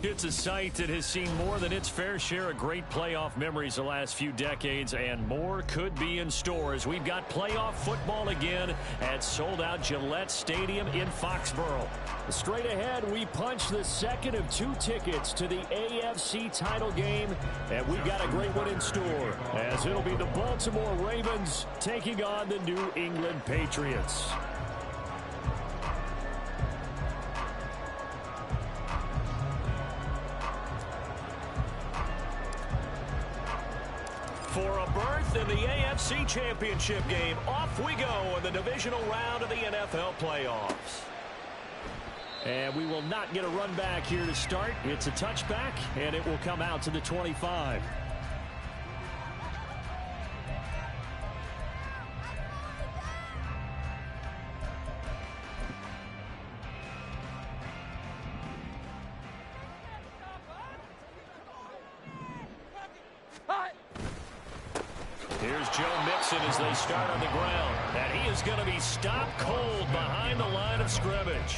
It's a site that has seen more than its fair share of great playoff memories the last few decades, and more could be in store as we've got playoff football again at sold-out Gillette Stadium in Foxborough. Straight ahead, we punch the second of 2 tickets to the AFC title game, and we've got a great one in store, as it'll be the Baltimore Ravens taking on the New England Patriots. For a berth in the AFC Championship game, off we go in the divisional round of the NFL playoffs. And we will not get a run back here to start. It's a touchback, and it will come out to the 25. Here's Joe Mixon as they start on the ground. And he is going to be stopped cold behind the line of scrimmage.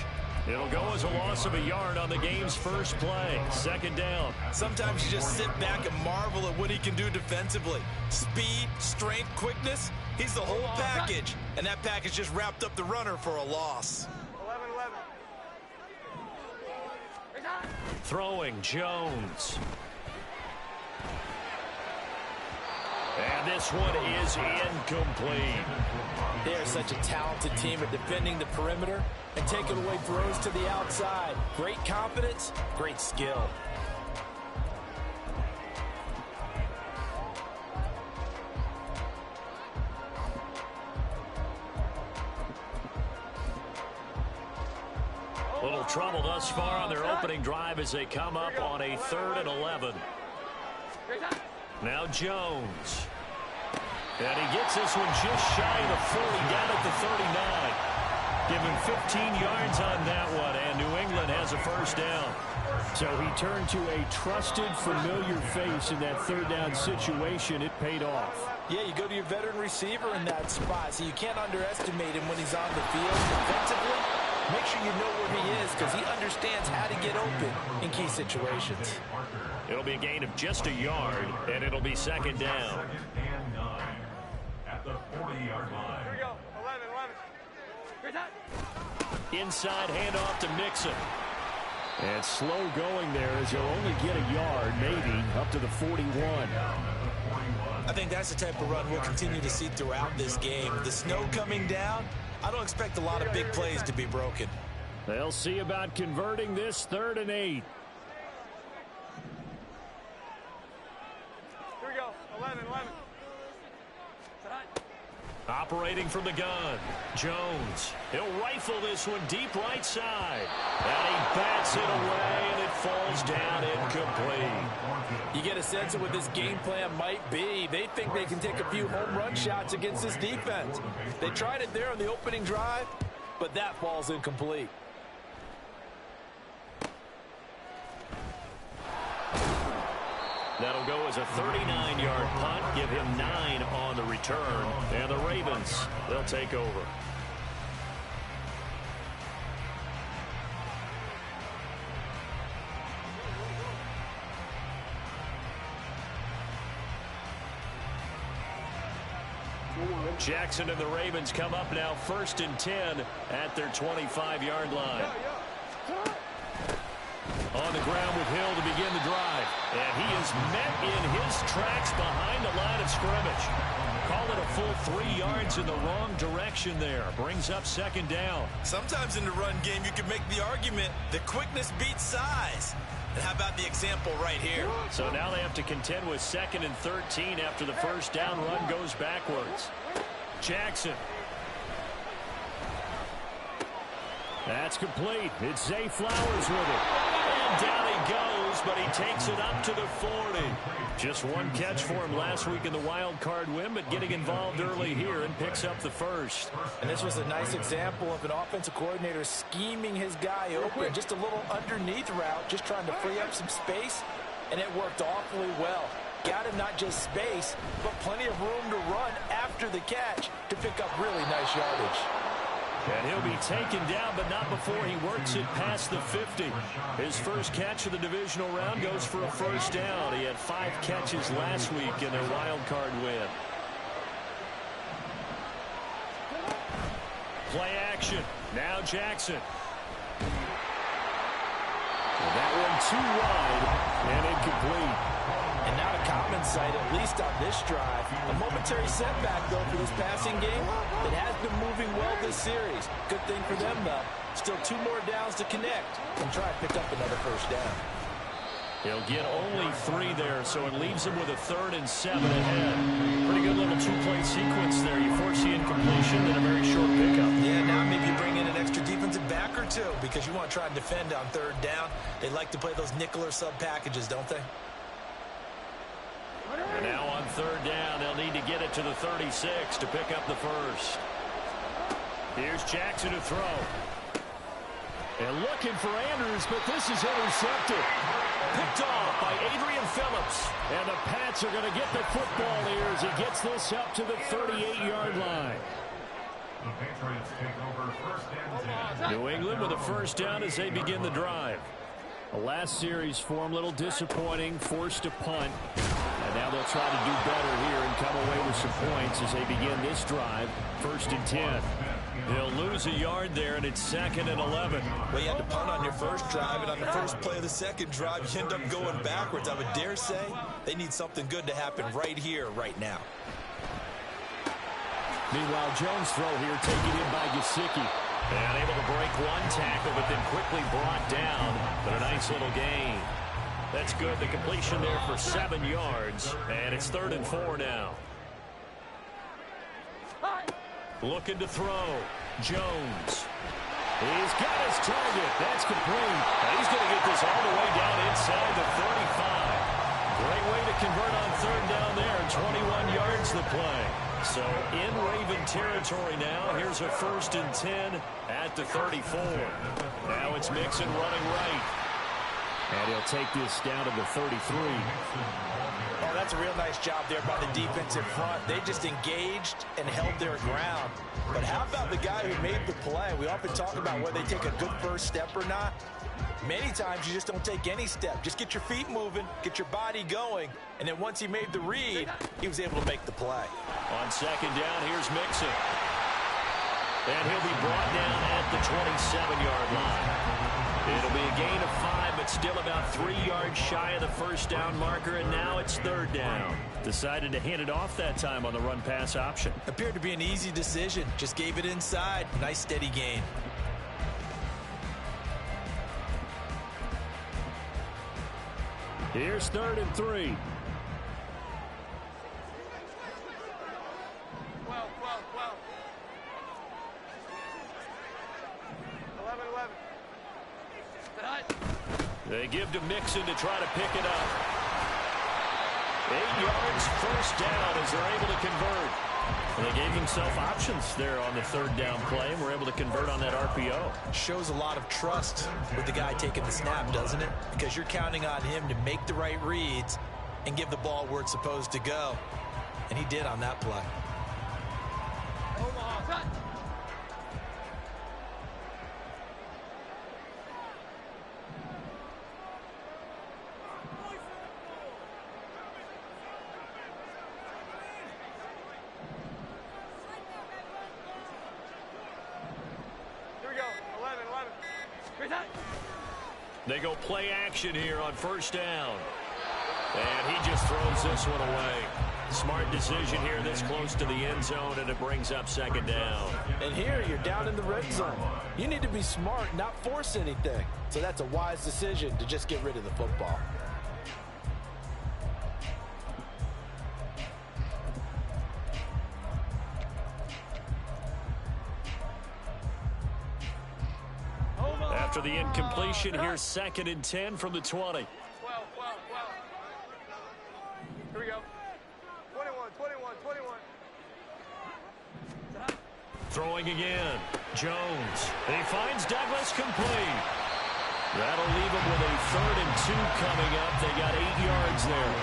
It'll go as a loss of a yard on the game's first play. Second down. Sometimes you just sit back and marvel at what he can do defensively. Speed, strength, quickness. He's the whole package. And that package just wrapped up the runner for a loss. 11-11. Throwing Jones. And this one is incomplete. They're such a talented team at defending the perimeter and taking away throws to the outside. Great confidence, great skill. Little trouble thus far on their opening drive as they come up on a 3rd and 11. Now Jones. And he gets this one just shy of the 40, down at the 39. Give him 15 yards on that one, and New England has a first down. So he turned to a trusted, familiar face in that 3rd down situation. It paid off. Yeah, you go to your veteran receiver in that spot, so you can't underestimate him when he's on the field defensively. Make sure you know where he is because he understands how to get open in key situations. It'll be a gain of just a yard, and it'll be second down. At the 40-yard line. Here we go. 11-11. Inside handoff to Mixon. And slow going there as he'll only get a yard, maybe, up to the 41. I think that's the type of run we'll continue to see throughout this game. The snow coming down, I don't expect a lot of big plays to be broken. They'll see about converting this 3rd and 8. Here we go. 11-11. Operating from the gun, Jones. He'll rifle this one deep right side. And he bats it away, and it falls down incomplete. You get a sense of what this game plan might be. They think they can take a few home run shots against this defense. They tried it there on the opening drive, but that falls incomplete. That'll go as a 39-yard punt, give him 9 on the return, and the Ravens, they'll take over. Jackson and the Ravens come up now 1st and 10 at their 25-yard line. On the ground with Hill to begin the drive. And he is met in his tracks behind the line of scrimmage. Call it a full 3 yards in the wrong direction there. Brings up second down. Sometimes in the run game, you can make the argument that quickness beats size. And how about the example right here? So now they have to contend with 2nd and 13 after the first down run goes backwards. Jackson. That's complete. It's Zay Flowers with it. And down he goes, but he takes it up to the 40. Just one catch for him last week in the wild card win, but getting involved early here and picks up the first. And this was a nice example of an offensive coordinator scheming his guy open. Just a little underneath route, just trying to free up some space, and it worked awfully well. Got him not just space, but plenty of room to run after the catch to pick up really nice yardage. And he'll be taken down, but not before he works it past the 50. His first catch of the divisional round goes for a first down. He had 5 catches last week in their wild card win. Play action. Now Jackson. That one too wide and incomplete. And not a common sight, at least on this drive. A momentary setback, though, for this passing game that has been moving well this series. Good thing for them, though. Still 2 more downs to connect and try and pick up another first down. He'll get only 3 there, so it leaves him with a 3rd and 7 ahead. Pretty good little 2-play sequence there. You force the incompletion, then a very short pickup. Yeah, now maybe you bring in an extra defensive back or 2 because you want to try and defend on 3rd down. They like to play those nickel or sub packages, don't they? And now on 3rd down, they'll need to get it to the 36 to pick up the first. Here's Jackson to throw. And looking for Andrews, but this is intercepted. Picked off by Adrian Phillips. And the Pats are going to get the football here as he gets this up to the 38-yard line. The Patriots take over first and 10. New England with a first down as they begin the drive. The last series for him, a little disappointing, forced to punt. And now they'll try to do better here and come away with some points as they begin this drive, 1st and 10. They'll lose a yard there, and it's 2nd and 11. Well, you had to punt on your first drive, and on the first play of the second drive, you end up going backwards. I would dare say they need something good to happen right here, right now. Meanwhile, Jones' throw here taken in by Gesicki. And able to break 1 tackle, but then quickly brought down. But a nice little gain. That's good. The completion there for 7 yards. And it's 3rd and 4 now. Looking to throw. Jones. He's got his target. That's complete. And he's going to get this all the way down inside the 35. Great way to convert on 3rd down there. 21 yards the play. So in Raven territory now. Here's a 1st and 10 at the 34. Now it's Mixon running right. And he'll take this down to the 33. Oh, that's a real nice job there by the defensive front. They just engaged and held their ground. But how about the guy who made the play? We often talk about whether they take a good first step or not. Many times you just don't take any step. Just get your feet moving, get your body going, and then once he made the read, he was able to make the play. On 2nd down, here's Mixon. And he'll be brought down at the 27-yard line. It'll be a gain of 5, but still about 3 yards shy of the first down marker, and now it's 3rd down. Decided to hand it off that time on the run-pass option. Appeared to be an easy decision. Just gave it inside. Nice steady gain. Here's 3rd and 3. 12, 11. They give to Mixon to try to pick it up. 8 yards, first down as they're able to convert. And they gave themselves options there on the 3rd down play and were able to convert on that RPO. Shows a lot of trust with the guy taking the snap, doesn't it? Because you're counting on him to make the right reads and give the ball where it's supposed to go. And he did on that play. They go play action here on 1st down. And he just throws this one away. Smart decision here this close to the end zone, and it brings up 2nd down. And here you're down in the red zone. You need to be smart, not force anything. So that's a wise decision to just get rid of the football. After the incompletion, here's 2nd and 10 from the 20. 12. Here we go. 21. Throwing again. Jones. And he finds Douglas complete. That'll leave him with a 3rd and 2 coming up. They got 8 yards there.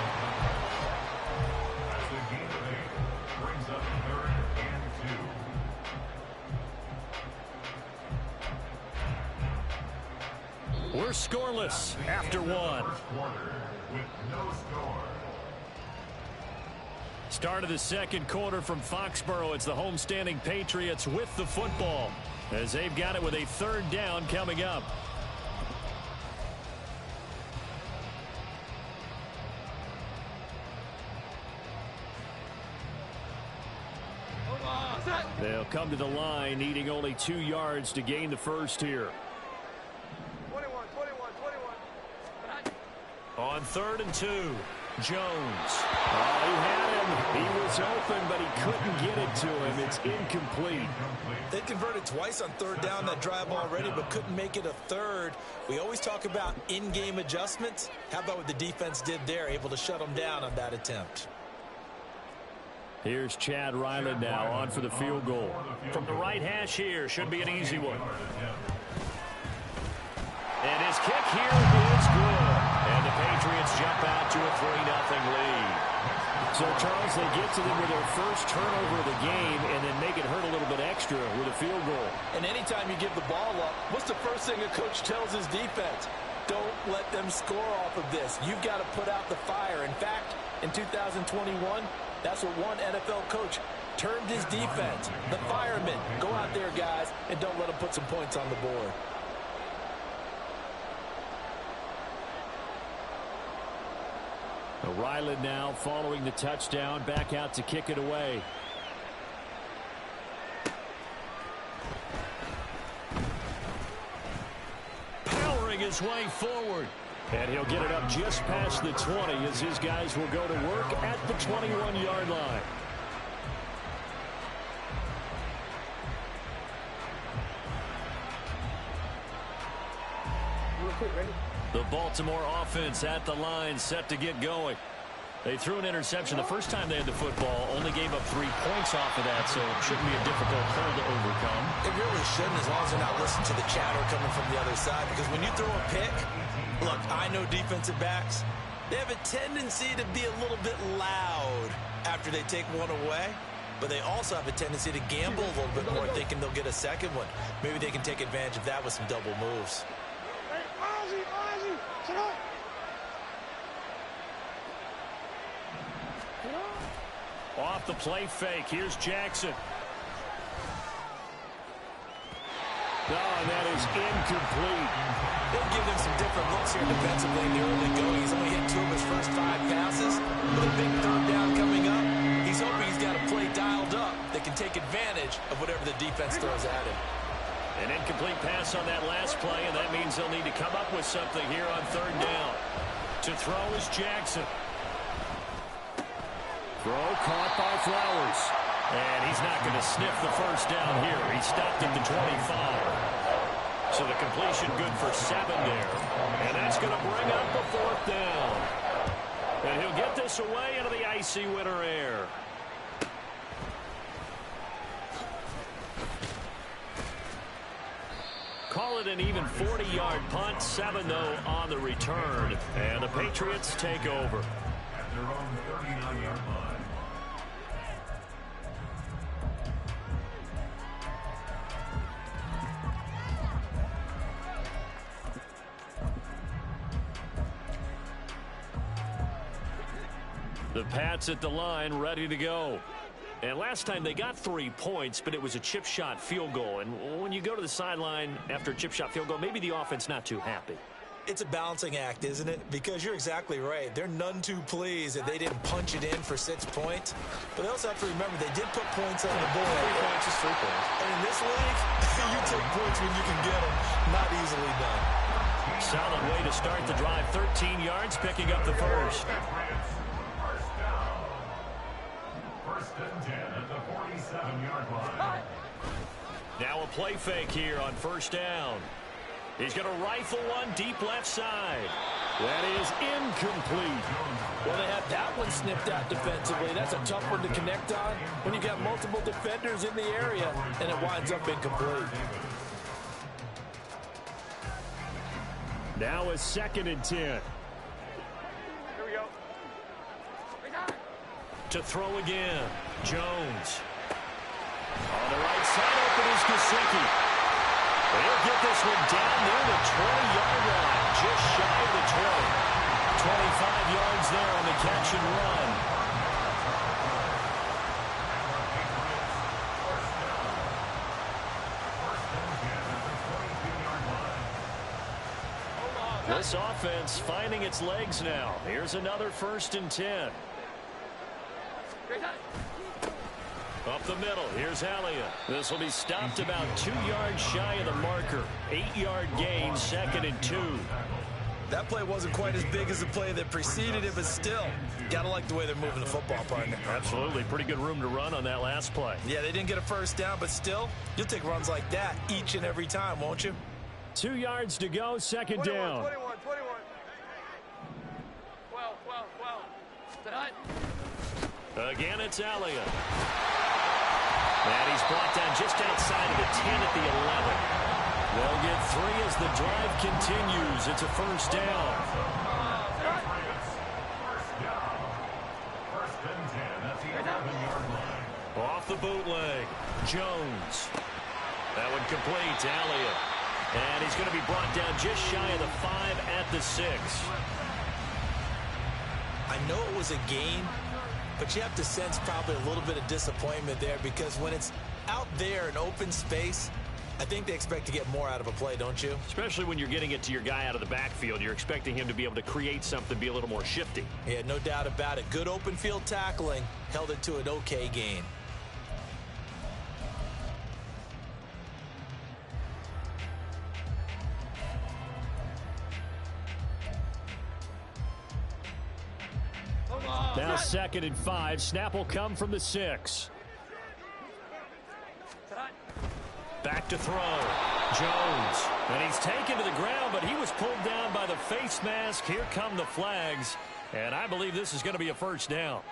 That's a gain of 8. Brings up 3rd and 2. We're scoreless after one. With no score. Start of the second quarter from Foxborough. It's the homestanding Patriots with the football as they've got it with a third down coming up. They'll come to the line needing only 2 yards to gain the first here. 21. On 3rd and 2, Jones. Oh, he had him. He was open, but he couldn't get it to him. It's incomplete. They converted twice on 3rd down that drive already, but couldn't make it a third. We always talk about in-game adjustments. How about what the defense did there, able to shut them down on that attempt? Here's Chad Ryland now on for the field goal. From the right hash here, should be an easy one. And his kick here is good. And the Patriots jump out to a 3-0 lead. So, Charles, they get to them with their first turnover of the game and then make it hurt a little bit extra with a field goal. And anytime you give the ball up, what's the first thing a coach tells his defense? Don't let them score off of this. You've got to put out the fire. In fact, in 2021, that's what one NFL coach termed his defense. The firemen. Go out there, guys, and don't let them put some points on the board. Ryland now following the touchdown, back out to kick it away. Powering his way forward. And he'll get it up just past the 20 as his guys will go to work at the 21-yard line. The Baltimore offense at the line, set to get going. They threw an interception the first time they had the football, only gave up 3 points off of that, so it shouldn't be a difficult hole to overcome. It really shouldn't, as long as they're not listening to the chatter coming from the other side, because when you throw a pick, look, I know defensive backs, they have a tendency to be a little bit loud after they take one away, but they also have a tendency to gamble a little bit more, thinking they'll get a second one. Maybe they can take advantage of that with some double moves. Off the play fake, here's Jackson. Oh, and that is incomplete. They'll give them some different looks here defensively in the early going. He's only hit 2 of his first 5 passes. With a big 3rd down coming up, he's hoping he's got a play dialed up that can take advantage of whatever the defense throws at him. An incomplete pass on that last play, and that means they'll need to come up with something here on 3rd down. To throw is Jackson. Throw caught by Flowers. And he's not going to sniff the first down here. He stopped at the 25. So the completion good for 7 there. And that's going to bring up the 4th down. And he'll get this away into the icy winter air. Call it an even 40-yard punt, 7-0 on the return. And the Patriots take over. At their own 39-yard line. The Pats at the line, ready to go. And last time they got 3 points, but it was a chip shot field goal. And when you go to the sideline after a chip shot field goal, maybe the offense not too happy. It's a balancing act, isn't it? Because you're exactly right. They're none too pleased that they didn't punch it in for 6 points. But they also have to remember they did put points on the board. 3 points is 3 points. And in this league, you take points when you can get them. Not easily done. Solid way to start the drive. 13 yards, picking up the first. First and 10 at the 47-yard line. Now a play fake here on 1st down. He's going to rifle one deep left side. That is incomplete. Well, they had that one snipped out defensively. That's a tough one to connect on when you got multiple defenders in the area, and it winds up incomplete. Now a 2nd and 10. Here we go. To throw again, Jones. On the right side, open is Gesicki. He'll get this one down near the 20-yard line, just shy of the 20. 25 yards there on the catch and run. This offense finding its legs now. Here's another 1st and 10. Up the middle, here's Elliott. This will be stopped about 2 yards shy of the marker. 8-yard gain, 2nd and 2. That play wasn't quite as big as the play that preceded it, but still, gotta like the way they're moving the football, partner. Absolutely, pretty good room to run on that last play. Yeah, they didn't get a 1st down, but still, you'll take runs like that each and every time, won't you? 2 yards to go, 2nd down. 21. 12. Again, it's Elliott. And he's brought down just outside of the 10 at the 11. They'll get 3 as the drive continues. It's a 1st down. Off the bootleg, Jones. That one complete to Elliott. And he's going to be brought down just shy of the 5 at the 6. I know it was a gain, but you have to sense probably a little bit of disappointment there because when it's out there in open space, I think they expect to get more out of a play, don't you? Especially when you're getting it to your guy out of the backfield. You're expecting him to be able to create something, be a little more shifty. Yeah, no doubt about it. Good open field tackling, held it to an okay gain. Now 2nd and 5. Snap will come from the 6. Back to throw. Jones. And he's taken to the ground, but he was pulled down by the face mask. Here come the flags. And I believe this is going to be a 1st down.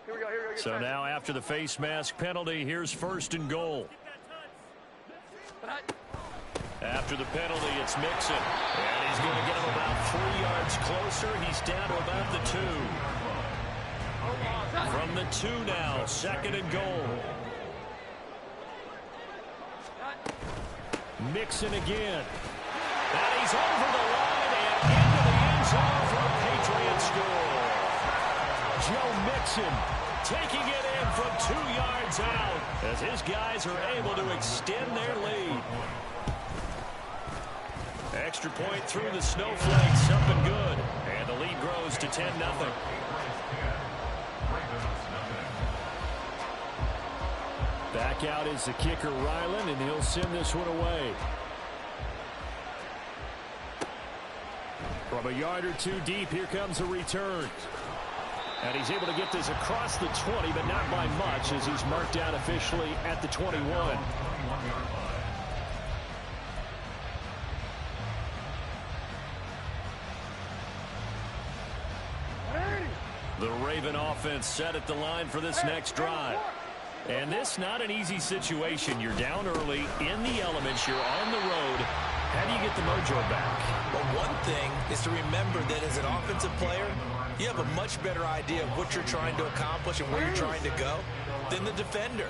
Here we go. So now after the face mask penalty, here's 1st and goal. After the penalty, it's Mixon. And he's going to get him about 3 yards closer. He's down to about the 2. From the 2 now, 2nd and goal. Mixon again. And he's over the line and into the end zone for a Patriot score. Joe Mixon taking it in from 2 yards out as his guys are able to extend their lead. Extra point through the snowflakes, something good. And the lead grows to 10-0. Back out is the kicker, Ryland, and he'll send this one away. From a yard or 2 deep, here comes a return. And he's able to get this across the 20, but not by much as he's marked down officially at the 21. The Raven offense set at the line for this next drive. And this not an easy situation. You're down early, in the elements, you're on the road. How do you get the mojo back? Well, one thing is to remember that as an offensive player, you have a much better idea of what you're trying to accomplish and where you're trying to go than the defender.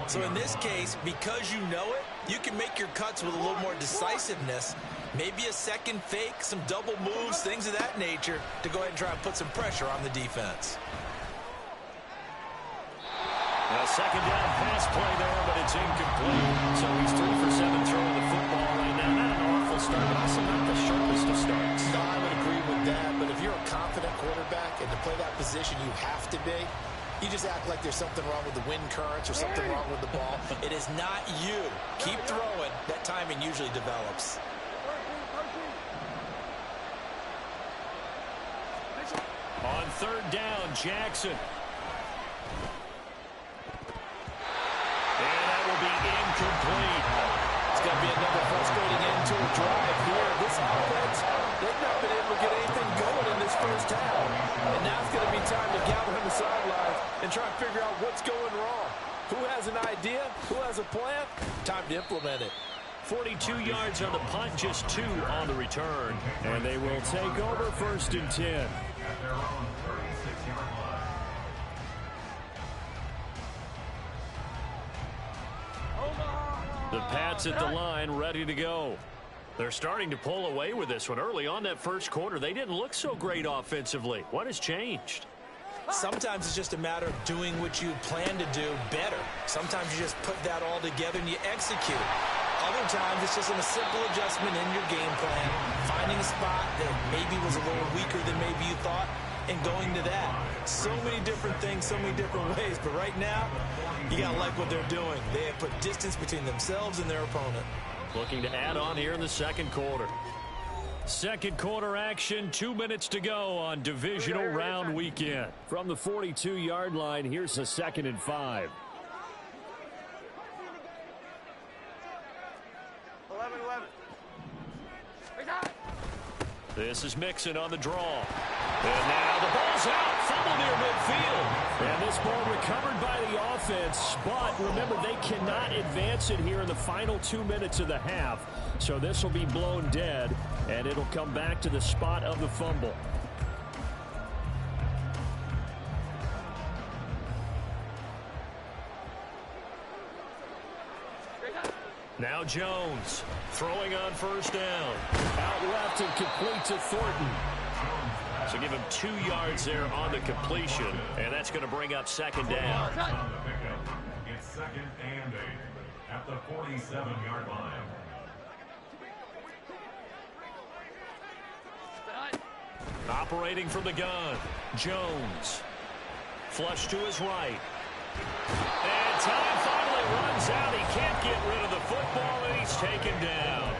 So in this case, because you know it, you can make your cuts with a little more decisiveness. Maybe a second fake, some double moves, things of that nature to go ahead and try and put some pressure on the defense. A 2nd down pass play there, but it's incomplete. So he's 3 for 7 throwing the football right now. Not an awful start, but also not the sharpest of starts. No, I would agree with that, but if you're a confident quarterback and to play that position you have to be, you just act like there's something wrong with the wind currents or something wrong with the ball. It is not you. Keep throwing. That timing usually develops. On 3rd down, Jackson. And that will be incomplete. It's going to be another frustrating end to a drive here. This offense, they've not been able to get anything going in this first half. And now it's going to be time to gather on the sidelines and try and figure out what's going wrong. Who has an idea? Who has a plan? Time to implement it. 42 yards on the punt, just 2 on the return. And they will take over 1st and 10. The Pats at the line, ready to go. They're starting to pull away with this one. Early on that first quarter, they didn't look so great offensively. What has changed? Sometimes it's just a matter of doing what you plan to do better. Sometimes you just put that all together and you execute. Other times it's just a simple adjustment in your game plan, finding a spot that maybe was a little weaker than maybe you thought, and going to that. So many different things, so many different ways. But right now, you got to like what they're doing. They have put distance between themselves and their opponent. Looking to add on here in the second quarter. Second quarter action, 2 minutes to go on divisional round weekend. From the 42-yard line, here's a 2nd and 5. 11-11. This is Mixon on the draw. And now the ball's out. Fumble near midfield. And this ball recovered by the offense. But remember, they cannot advance it here in the final 2 minutes of the half. So this will be blown dead, and it'll come back to the spot of the fumble. Now Jones throwing on first down. Out left and complete to Thornton. So give him 2 yards there on the completion, and that's going to bring up second down. On the pickup, it's 2nd and 8 at the 47-yard line. Operating from the gun, Jones. Flush to his right. And time finally runs out. He can't get rid of the football, and he's taken down.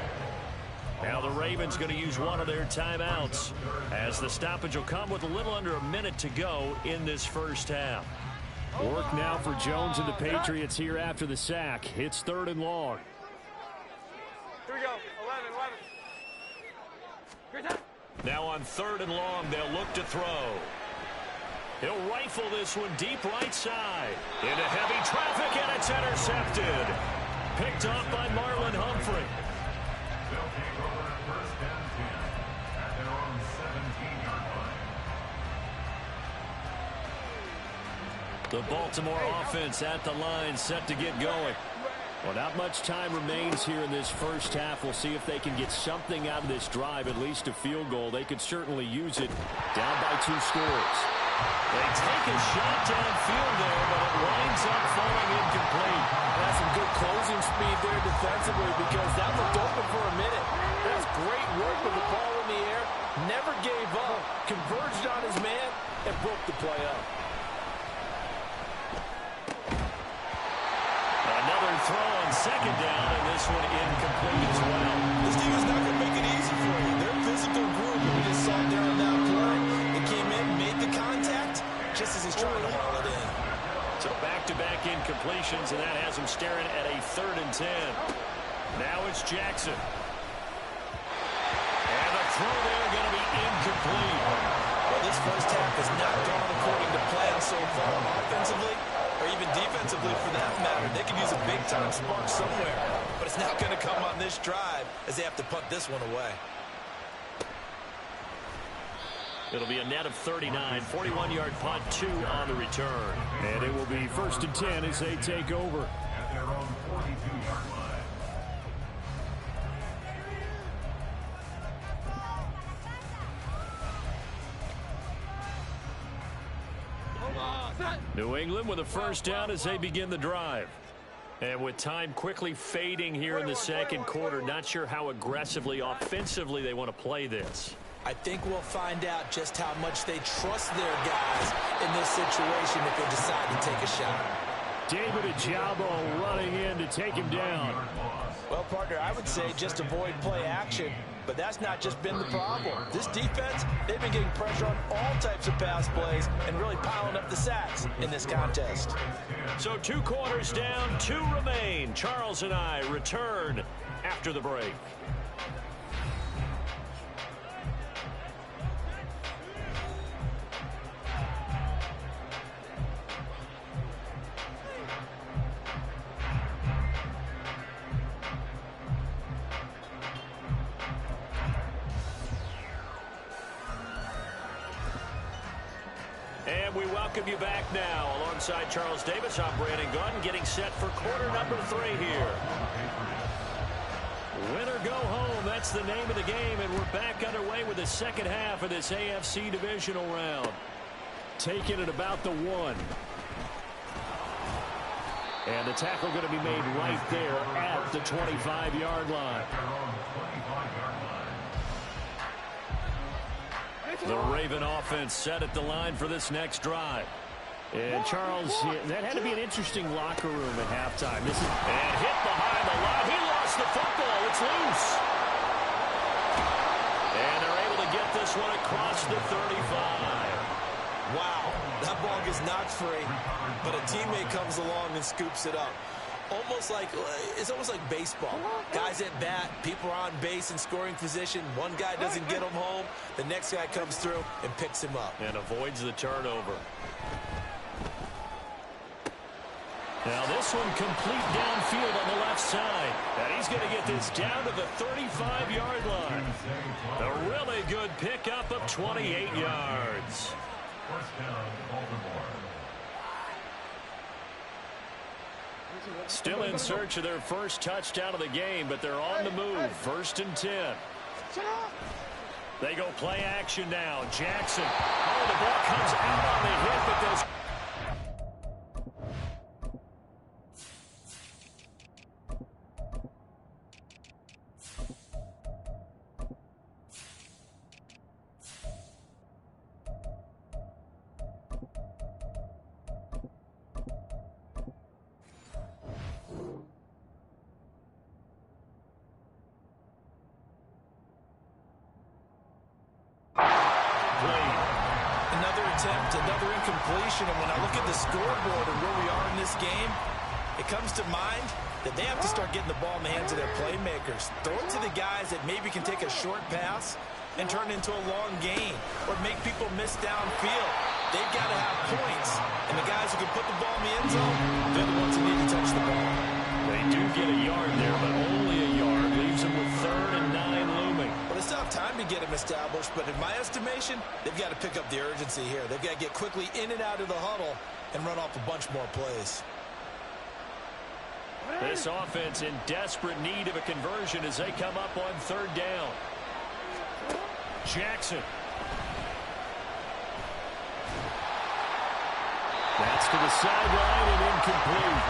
Now the Ravens going to use one of their timeouts, as the stoppage will come with a little under a minute to go in this first half. Work now for Jones and the Patriots here after the sack. It's 3rd and long. Here we go. 11-11. Now on 3rd and long, they'll look to throw. He'll rifle this one deep right side. Into heavy traffic, and it's intercepted. Picked up by Marlon Humphrey. They'll take over at 1st and 10 at their own 17-yard line. The Baltimore offense at the line, set to get going. Well, not much time remains here in this first half. We'll see if they can get something out of this drive, at least a field goal. They could certainly use it, down by 2 scores. They take a shot downfield there, but it winds up falling incomplete. That's some good closing speed there defensively, because that looked open for a minute. That's great work with the ball in the air. Never gave up, converged on his man, and broke the play up. Another throw on second down, and this one incomplete as well. This team is not going to make it easy for you. They're a physical group, and we just saw it there on that play. They came in, made the contact, just as he's trying to haul it in. So back-to-back incompletions, and that has him staring at a 3rd and 10. Now it's Jackson. And the throw there going to be incomplete. Well, this first half has not gone according to plan so far offensively, or even defensively for that matter. They could use a big-time spark somewhere, but it's not going to come on this drive as they have to punt this one away. It'll be a net of 39, 41-yard punt, 2 on the return. And it will be 1st and 10 as they take over. At their own 42-yard line. New England with a first down as they begin the drive. And with time quickly fading here in the second quarter, not sure how aggressively, offensively they want to play this. I think we'll find out just how much they trust their guys in this situation if they decide to take a shot. David Ojabo running in to take him down. Well, partner, I would say just avoid play action, but that's not just been the problem. This defense, they've been getting pressure on all types of pass plays and really piling up the sacks in this contest. So 2 quarters down, 2 remain. Charles and I return after the break. And we welcome you back now. Alongside Charles Davis, I'm Brandon Gunn, getting set for quarter number 3 here. Win or go home, that's the name of the game, and we're back underway with the second half of this AFC Divisional round. Taking it about the 1. And the tackle going to be made right there at the 25-yard line. The Raven offense set at the line for this next drive. And Charles, that had to be an interesting locker room at halftime. And hit behind the line. He lost the football. It's loose. And they're able to get this one across the 35. Wow, that ball gets knocked free, but a teammate comes along and scoops it up. It's almost like baseball. Guys at bat, people are on base in scoring position. One guy doesn't get him home. The next guy comes through and picks him up. And avoids the turnover. Now this one complete downfield on the left side. And he's going to get this down to the 35-yard line. A really good pickup of 28 yards. First down, Baltimore. Still in search of their first touchdown of the game, but they're on the move. 1st and 10. They go play action now. Jackson. Oh, the ball comes out on the hit, but goes. Another incompletion, and when I look at the scoreboard and where we are in this game, it comes to mind that they have to start getting the ball in the hands of their playmakers. Throw it to the guys that maybe can take a short pass and turn it into a long gain or make people miss downfield. They've got to have points, and the guys who can put the ball in the end zone, they're the ones who need to touch the ball. They do get a yard there, but only a yard. Leaves them with 3rd and 9 looming. Well, they still have time to get them established, but in my estimation, they've got to pick up the urgency here. They've got to get quickly in and out of the huddle and run off a bunch more plays. This offense in desperate need of a conversion as they come up on 3rd down. Jackson. That's to the sideline and incomplete.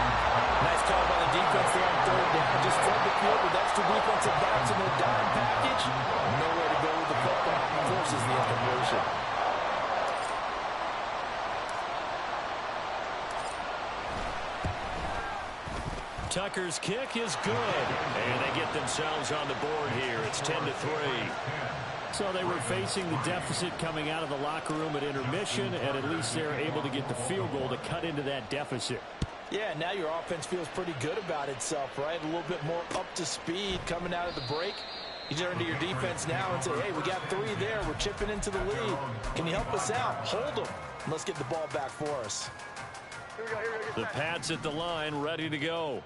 Nice call by the defense there on 3rd down. Just flood the field with extra defensive backs in their dime package. Nowhere to go with the football. Forces the incompletion. Tucker's kick is good. And they get themselves on the board here. It's 10-3. So they were facing the deficit coming out of the locker room at intermission, and at least they're able to get the field goal to cut into that deficit. Yeah, now your offense feels pretty good about itself, right? A little bit more up to speed coming out of the break. You turn to your defense now and say, hey, we got 3 there. We're chipping into the lead. Can you help us out? Hold them. And let's get the ball back for us. The Pats at the line, ready to go.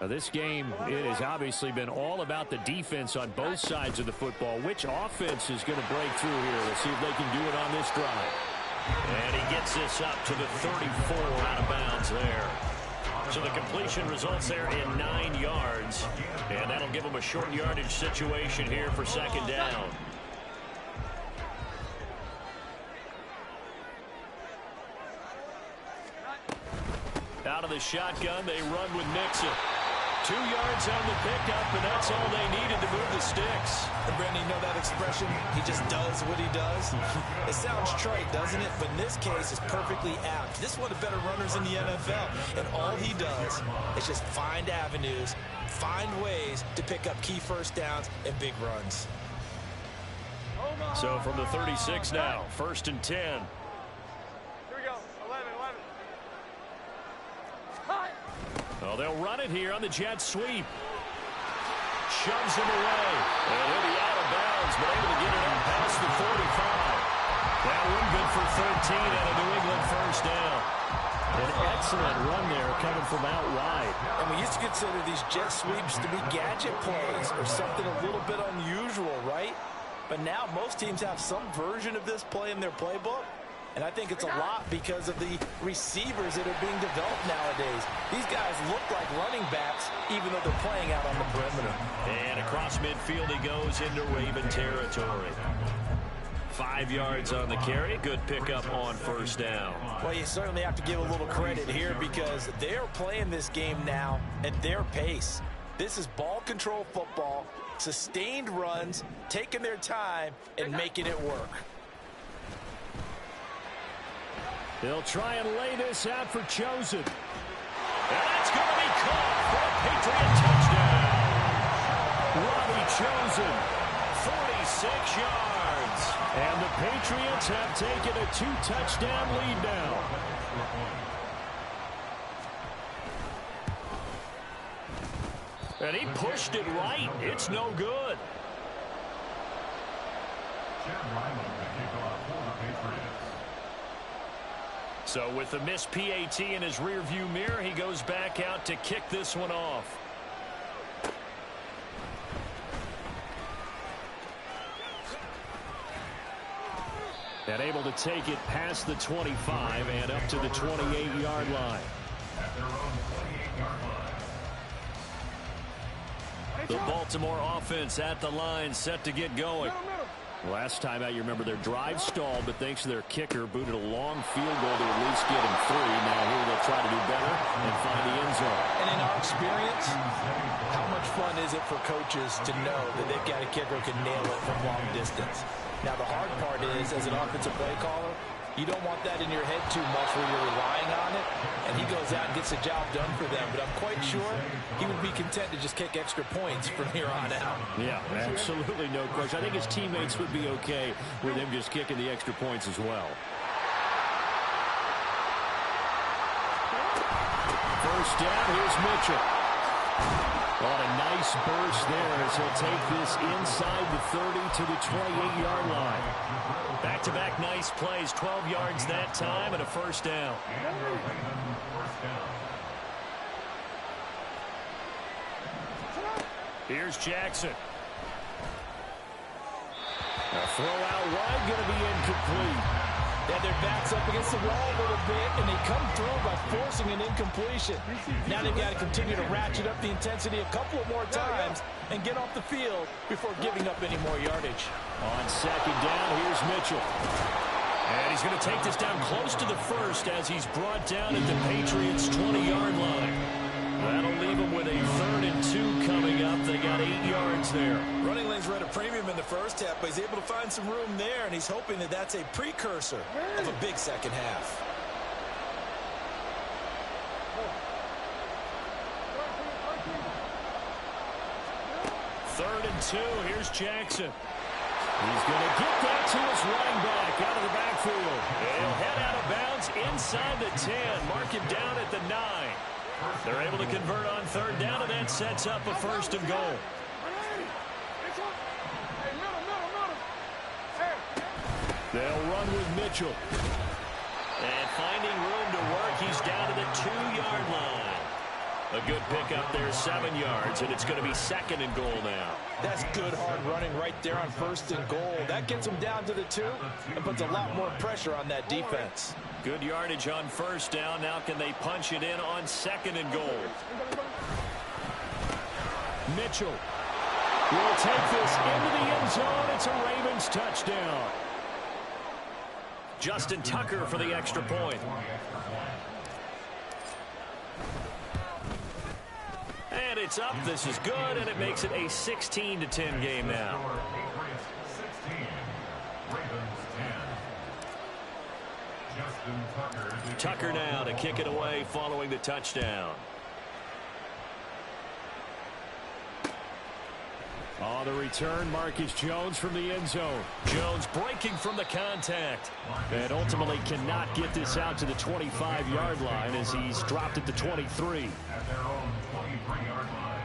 Now, this game, it has obviously been all about the defense on both sides of the football. Which offense is going to break through here? Let's see if they can do it on this drive. And he gets this up to the 34 out of bounds there. So the completion results there in 9 yards. And that'll give them a short yardage situation here for 2nd down. Out of the shotgun, they run with Nixon. 2 yards on the pickup, and that's all they needed to move the sticks. And Brandon, you know that expression? He just does what he does. It sounds trite, doesn't it? But in this case, it's perfectly apt. This is one of the better runners in the NFL. And all he does is just find avenues, find ways to pick up key 1st downs and big runs. So from the 36 now, 1st and 10. Here we go. 11. Oh, they'll run it here on the jet sweep. Shoves him away. And he'll be out of bounds, but able to get it up past the 45. That one good for 13 and a New England 1st down. An excellent run there coming from out wide. And we used to consider these jet sweeps to be gadget plays or something a little bit unusual, right? But now most teams have some version of this play in their playbook, And I think it's a lot because of the receivers that are being developed nowadays. These guys look like running backs, even though they're playing out on the perimeter. And across midfield he goes into Raven territory. 5 yards on the carry. Good pickup on first down. Well, you certainly have to give a little credit here because they're playing this game now at their pace. This is ball control football, sustained runs, taking their time, and making it work. They'll try and lay this out for Chosen. And that's going to be caught for a Patriot touchdown. Robbie Chosen, 46 yards. And the Patriots have taken a 2-touchdown lead now. And he pushed it right. It's no good. So with the missed PAT in his rearview mirror, he goes back out to kick this one off. And able to take it past the 25 and up to the 28-yard line. The Baltimore offense at the line, set to get going. Last time out, you remember their drive stalled, but thanks to their kicker, booted a long field goal to at least get him 3. Now here they'll try to do better and find the end zone. And in our experience, how much fun is it for coaches to know that they've got a kicker who can nail it from long distance? Now, the hard part is, as an offensive play caller, you don't want that in your head too much where you're relying on it, and he goes out and gets the job done for them. But I'm quite sure he would be content to just kick extra points from here on out. Yeah, absolutely no question. I think his teammates would be okay with him just kicking the extra points as well. First down, here's Mitchell. What a nice burst there as he'll take this inside the 30 to the 28-yard line. Back-to-back nice plays, 12 yards that time and a first down. Here's Jackson. A throw out wide, going to be incomplete. Yeah, their back's up against the wall a little bit, and they come through by forcing an incompletion. Now they've got to continue to ratchet up the intensity a couple of more times and get off the field before giving up any more yardage. On second down, here's Mitchell. And he's going to take this down close to the first as he's brought down at the Patriots' 20-yard line. That'll leave them with a 3rd and 2 coming up. They got 8 yards there. Running lanes were at a premium in the first half, but he's able to find some room there, and he's hoping that that's a precursor of a big second half. Third and 2. Here's Jackson. He's going to get that to his running back out of the backfield. He'll head out of bounds inside the 10. Mark him down at the 9. They're able to convert on third down, and that sets up a 1st and goal. They'll run with Mitchell. And finding room to work, he's down to the 2-yard line. A good pickup there, 7 yards, and it's going to be 2nd and goal now. That's good hard running right there on 1st and goal. That gets them down to the 2 and puts a lot more pressure on that defense. Good yardage on first down. Now can they punch it in on 2nd and goal? Mitchell will take this into the end zone. It's a Ravens touchdown. Justin Tucker for the extra point. And it's up. This is good, and it makes it a 16-10 game now. Tucker now to kick it away following the touchdown. On the return, Marcus Jones from the end zone. Jones breaking from the contact. And ultimately cannot get this out to the 25-yard line as he's dropped at the 23. At their own 23-yard line.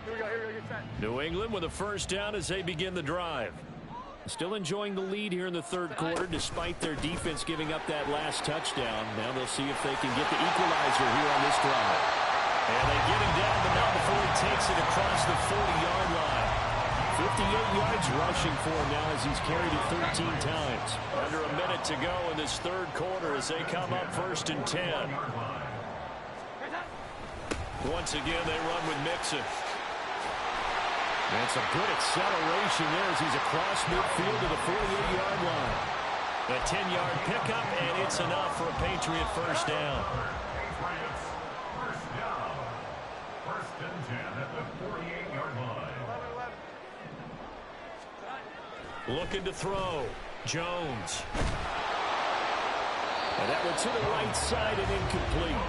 Here we go, get set. New England with a first down as they begin the drive. Still enjoying the lead here in the 3rd quarter despite their defense giving up that last touchdown. Now they'll see if they can get the equalizer here on this drive. And they get him down, but not before he takes it across the 40-yard line. 58 yards rushing for him now as he's carried it 13 times. Under a minute to go in this third quarter as they come up 1st and 10. Once again, they run with Mixon. That's a good acceleration there as he's across midfield to the 48-yard line. A 10-yard pickup, and it's enough for a Patriot first down. Patriots first down. 1st and 10 at the 48-yard line. Looking to throw. Jones. And that one to the right side and incomplete.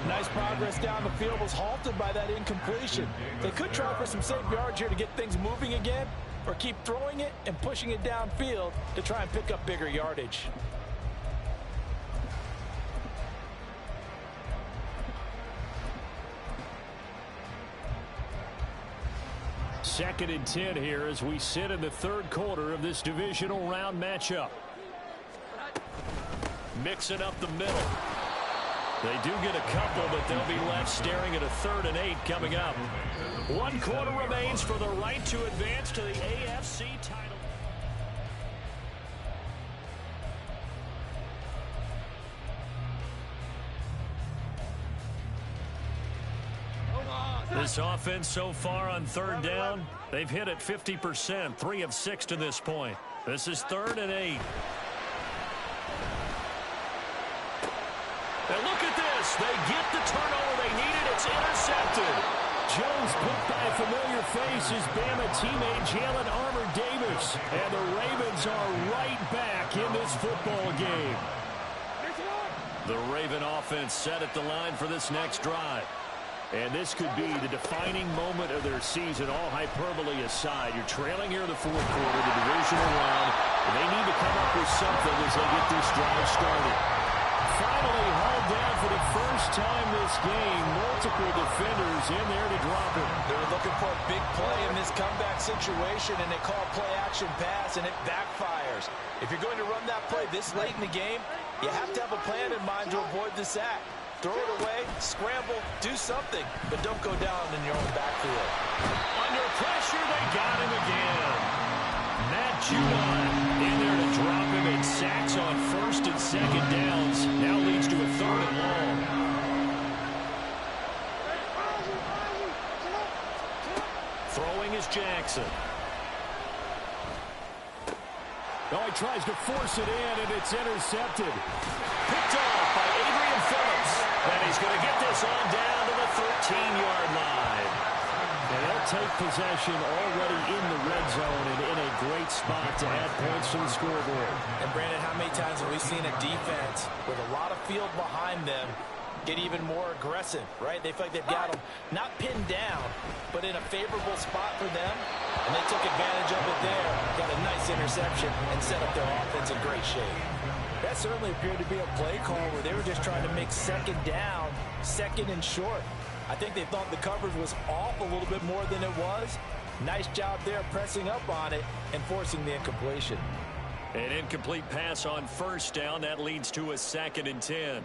Nice progress down the field was halted by that incompletion. They could try for some safe yards here to get things moving again, or keep throwing it and pushing it downfield to try and pick up bigger yardage. Second and 10 here as we sit in the third quarter of this divisional round matchup. Mixing up the middle. They do get a couple, but they'll be left staring at a 3rd and 8 coming up. 1 quarter remains for the right to advance to the AFC title. This offense so far on 3rd down, they've hit it 50%, 3 of 6 to this point. This is 3rd and 8. And look at this. They get the turnover they needed. It's intercepted. Jones picked by a familiar face, his Bama teammate Jalen Armour-Davis. And the Ravens are right back in this football game. The Raven offense set at the line for this next drive. And this could be the defining moment of their season, all hyperbole aside. You're trailing here in the 4th quarter, the divisional round, and they need to come up with something as they get this drive started. Finally hauled down for the first time this game. Multiple defenders in there to drop him. They were looking for a big play in this comeback situation, and they call play-action pass, and it backfires. If you're going to run that play this late in the game, you have to have a plan in mind to avoid the sack. Throw it away, scramble, do something, but don't go down in your own backfield. Under pressure, they got him again. Matt Judon in there to drop him, and sacks on 1st and 2nd downs. Now leads to a 3rd and long. Throwing is Jackson. Oh, he tries to force it in, and it's intercepted. Picked off by Adrian Phillips. And he's going to get this on down to the 13-yard line. And they'll take possession already in the red zone and in a great spot to add points to the scoreboard. And Brandon, how many times have we seen a defense with a lot of field behind them get even more aggressive, right? They feel like they've got them not pinned down, but in a favorable spot for them. And they took advantage of it there, got a nice interception, and set up their offense in great shape. That certainly appeared to be a play call where they were just trying to make 2nd down, 2nd and short. I think they thought the coverage was off a little bit more than it was. Nice job there pressing up on it and forcing the incompletion. An incomplete pass on 1st down. That leads to a 2nd and 10.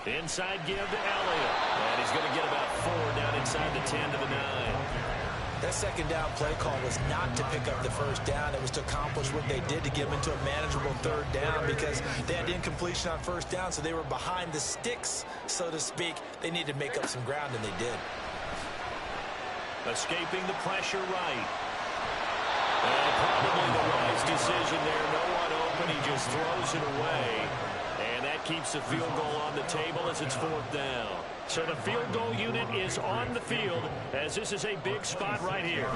Inside give to Elliott. And he's going to get about 4 down inside the 10 to the 9. That 2nd down play call was not to pick up the 1st down. It was to accomplish what they did to get them into a manageable 3rd down because they had incompletion on 1st down, so they were behind the sticks, so to speak. They needed to make up some ground, and they did. Escaping the pressure right. And probably the wise decision there. No one open. He just throws it away. And that keeps the field goal on the table as it's 4th down. So the field goal unit is on the field as this is a big spot right here.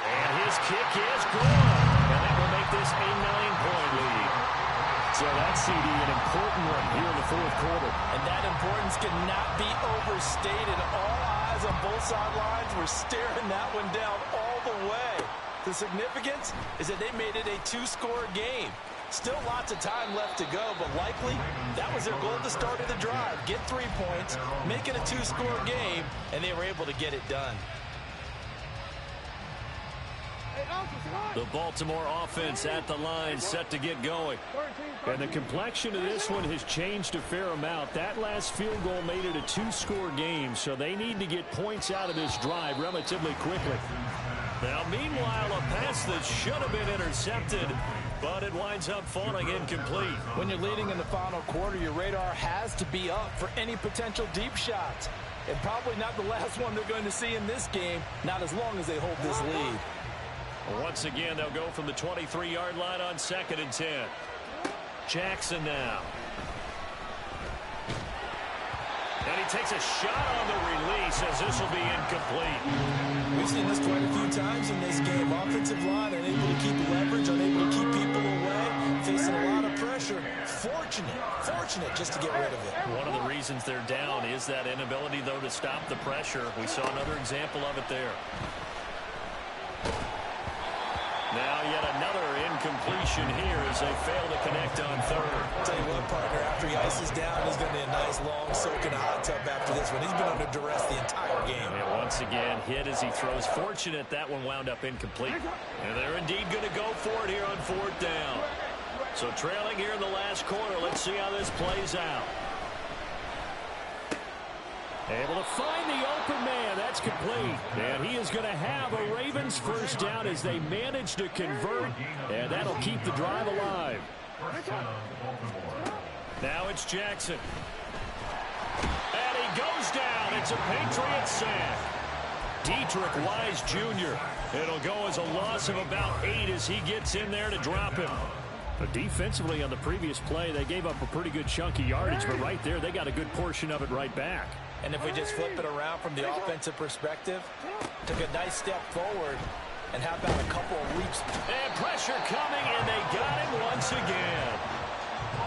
And his kick is good. And that will make this a 9-point lead. So that's CD, an important one here in the 4th quarter. And that importance cannot be overstated. All eyes on both sidelines were staring that one down all the way. The significance is that they made it a 2-score game. Still lots of time left to go, but likely that was their goal at the start of the drive. Get 3 points, make it a 2-score game, and they were able to get it done. The Baltimore offense at the line, set to get going. And the complexion of this one has changed a fair amount. That last field goal made it a two-score game, so they need to get points out of this drive relatively quickly. Now, meanwhile, a pass that should have been intercepted, but it winds up falling incomplete. When you're leading in the final quarter, your radar has to be up for any potential deep shots. And probably not the last one they're going to see in this game, not as long as they hold this lead. Once again, they'll go from the 23-yard line on 2nd and 10. Jackson now. And he takes a shot on the release as this will be incomplete. We've seen this quite a few times in this game. Offensive line unable to keep leverage, unable to keep people away, facing a lot of pressure. Fortunate just to get rid of it. One of the reasons they're down is that inability, though, to stop the pressure. We saw another example of it there. Now yet another incompletion here as they fail to connect on 3rd. Tell you what, partner, after he ices down, he's going to be a nice long soak in a hot tub after this one. He's been under duress the entire game. And once again, hit as he throws. Fortunate that one wound up incomplete. And they're indeed going to go for it here on 4th down. So trailing here in the last quarter. Let's see how this plays out. Able to find the open man. That's complete. And he is going to have a Ravens first down as they manage to convert. And that'll keep the drive alive. Now it's Jackson. And he goes down. It's a Patriot sack. Dietrich Wise Jr. It'll go as a loss of about 8 as he gets in there to drop him. But defensively on the previous play, they gave up a pretty good chunk of yardage. But right there, they got a good portion of it right back. And if we just flip it around from the offensive perspective, took a nice step forward, and how about a couple of leaps? And pressure coming, and they got him once again.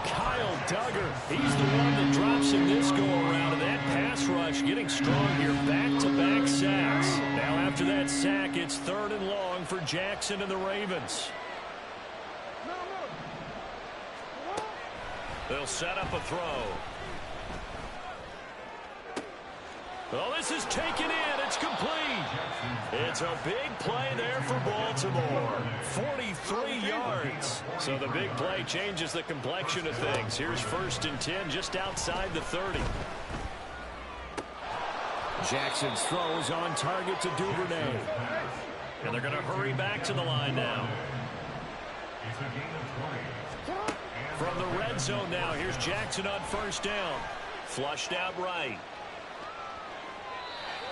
Kyle Duggar, he's the one that drops in this go-around, and that pass rush getting strong here, back-to-back sacks. Now after that sack, it's 3rd and long for Jackson and the Ravens. They'll set up a throw. Well, this is taken in. It's complete. It's a big play there for Baltimore. 43 yards. So the big play changes the complexion of things. Here's 1st and 10 just outside the 30. Jackson's throw is on target to Duvernay. And they're going to hurry back to the line now. From the red zone now, here's Jackson on 1st down. Flushed out right.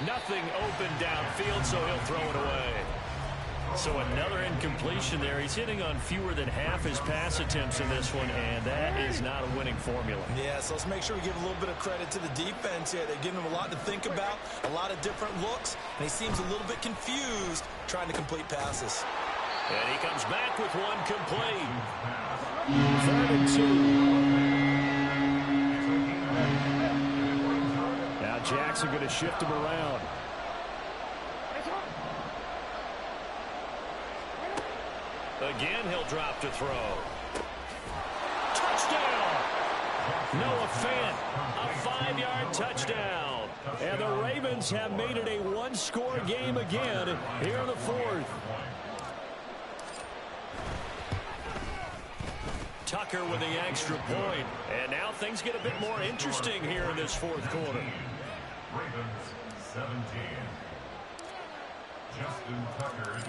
Nothing open downfield, so he'll throw it away. So another incompletion there. He's hitting on fewer than half his pass attempts in this one, and that is not a winning formula. Yeah, so let's make sure we give a little bit of credit to the defense here. They're giving him a lot to think about, a lot of different looks, and he seems a little bit confused trying to complete passes. And he comes back with one complete. 3rd and 2. Now Jackson going to shift him around. Again, he'll drop to throw. Touchdown! Noah Fant, a 5-yard touchdown. And the Ravens have made it a one-score game again here in the 4th. Tucker with the extra point. And now things get a bit more interesting here in this 4th quarter. Ravens 17.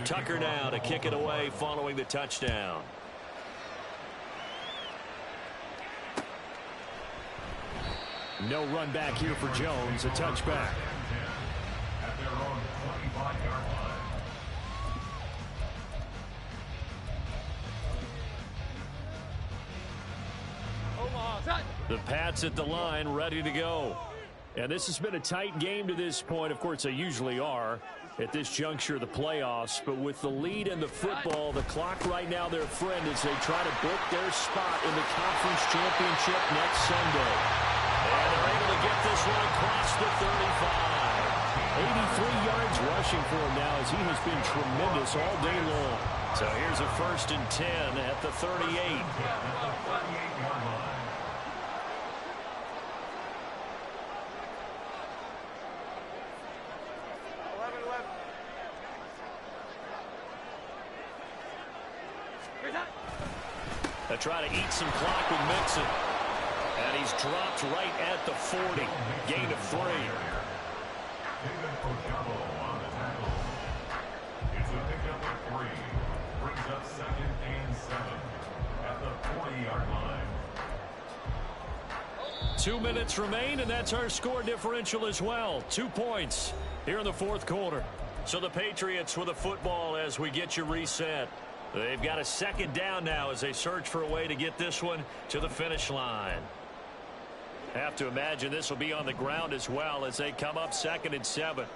Tucker now to kick it away following the touchdown. No run back here for Jones. A touchback. At their own 25-yard line. The Pats at the line, ready to go. And this has been a tight game to this point. Of course, they usually are at this juncture of the playoffs. But with the lead in the football, the clock right now their friend as they try to book their spot in the conference championship next Sunday. And they're able to get this one across the 35. 83 yards rushing for him now as he has been tremendous all day long. So here's a 1st and 10 at the 38. They try to eat some clock with Mixon. And he's dropped right at the 40. Gain of 3. On the tackle. It's a pickup of 3. Brings up 2nd and 7 at the 40-yard line. 2 minutes remain, and that's our score differential as well. 2 points here in the 4th quarter. So the Patriots with a football as we get you reset. They've got a 2nd down now as they search for a way to get this one to the finish line. Have to imagine this will be on the ground as well as they come up 2nd and 7.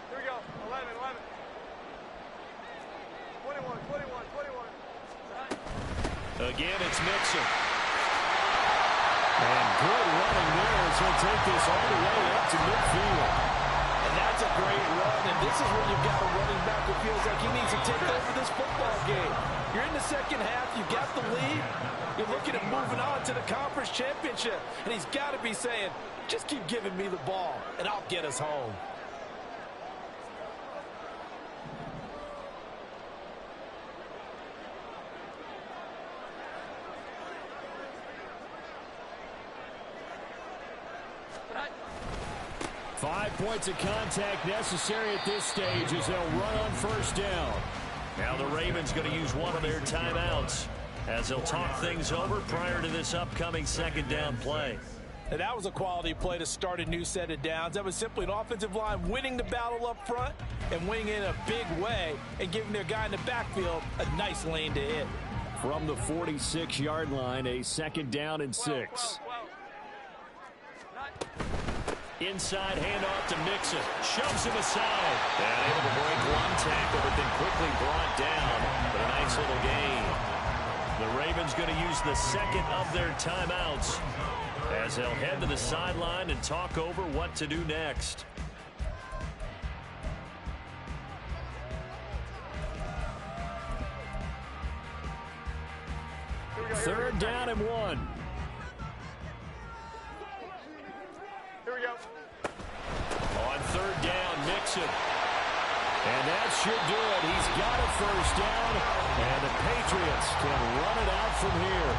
Here we go. 11, 11. 21, 21, 21. Again, it's Mixon. And good running there as he'll take this all the way up to midfield. And that's a great run, and this is where you've got a running back who feels like he needs to take over this football game. You're in the 2nd half, you got the lead, you're looking at moving on to the conference championship, and he's got to be saying, just keep giving me the ball, and I'll get us home. Points of contact necessary at this stage as they'll run on 1st down. Now the Ravens going to use one of their timeouts as they'll talk things over prior to this upcoming 2nd down play. And that was a quality play to start a new set of downs. That was simply an offensive line winning the battle up front and winning in a big way and giving their guy in the backfield a nice lane to hit. From the 46-yard line, a 2nd down and 6. Inside handoff to Mixon. Shoves him aside. And able to break one tackle, but then quickly brought down. But a nice little gain. The Ravens going to use the 2nd of their timeouts as they'll head to the sideline and talk over what to do next. Third down and 1. Here we go. On 3rd down, Mixon. And that should do it. He's got a 1st down, and the Patriots can run it out from here.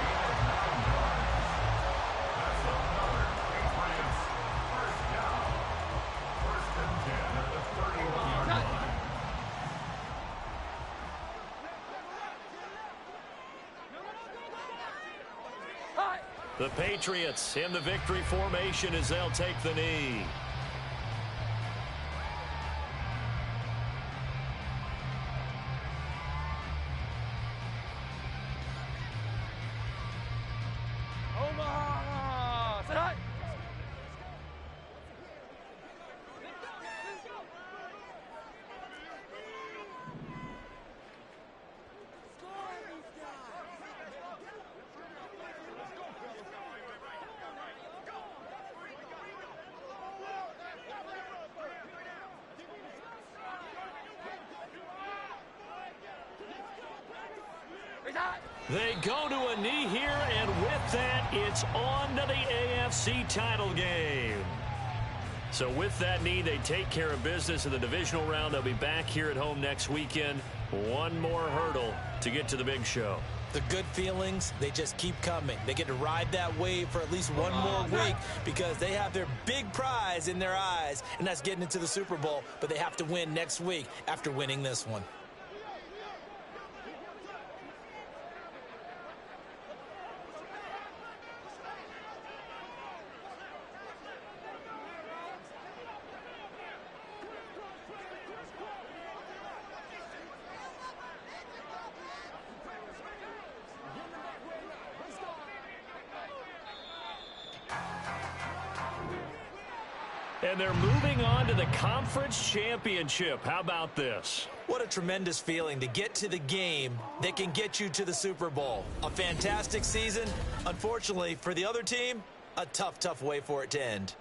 The Patriots in the victory formation as they'll take the knee. Omaha! Tonight! They go to a knee here, and with that, it's on to the AFC title game. So with that knee, they take care of business in the divisional round. They'll be back here at home next weekend. One more hurdle to get to the big show. The good feelings, they just keep coming. They get to ride that wave for at least one more week because they have their big prize in their eyes, and that's getting into the Super Bowl. But they have to win next week after winning this one. And they're moving on to the conference championship. How about this? What a tremendous feeling to get to the game that can get you to the Super Bowl. A fantastic season. Unfortunately, for the other team, a tough way for it to end.